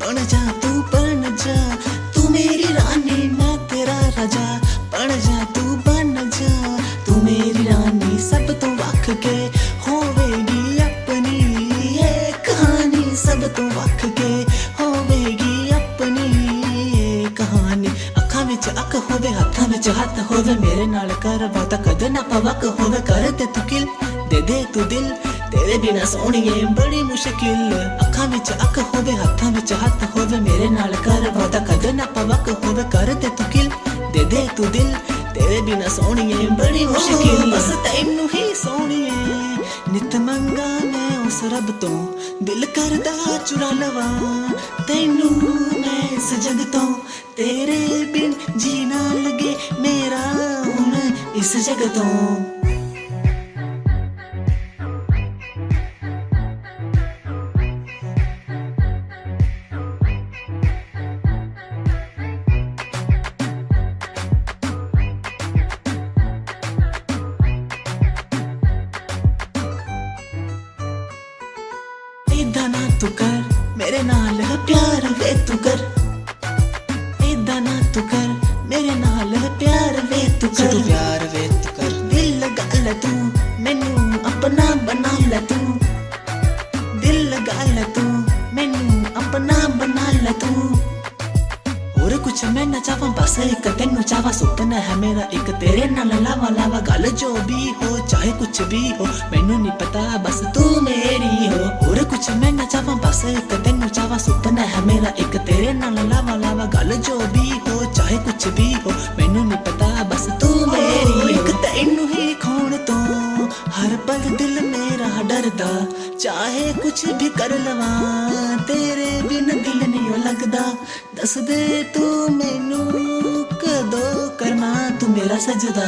बन जा तू मेरी रानी मैं तेरा राजा। बन जा तू मेरी रानी सब तो वख के होवेगी अपनी ये कहानी। सब तो वख के होवेगी अपनी ये कहानी। अखां विच अख होवे हत्थां विच हत्थ होवे मेरे नाल कर बात कद ना पवक होवे कर ते तू किल दे तू दिल तेरे बिना सोहणिए बड़ी मुश्किल। अखां विच अख होवे हत्थां विच हत्थ होवे मेरे नाल कर बात कद ना पवक होवे कर ते तू किल दे तू दिल तेरे बिना सोहणिए बड़ी मुश्किल। बस तैनू ही सोहणिए नित मंगा मैं उस रब तो दिल करदा चुरा लवा। तैनू मैं इस जग तो तेरे बिन जीना लगे मेरा हुण इस जग तो। इदा ना तू कर मेरे नाल प्यार वे तू कर। इदा ना तू कर मेरे नाल प्यार वे तू कर। प्यार वे तू कर दिल लगा ले तू मैनू अपना बना ले तू। दिल लगा ले तू मैनू अपना बना ले तू। और कुछ मैं ना चाहवा बस एक तेनू चाहवा सुपना है मेरा एक तेरे नाल लावा लावा। गल जो भी हो चाहे कुछ भी हो मैनू नहीं पता बस तू मेरी हो। और कुछ मैं ना चाहवा बस एक तेनू चाहवा सुपना है मेरा एक तेरे नाल लावा लावा। गल जो भी हो चाहे कुछ भी हो मैनू नहीं पता बस तू मेरी हो। एक तेनू ही खोण तो हर पल दिल मेरा डरदा चाहे कुछ भी कर लवा। तेरे बिन दिल नहीं लगदा दस दे तू मैनू कदों करना तू मेरा सजदा।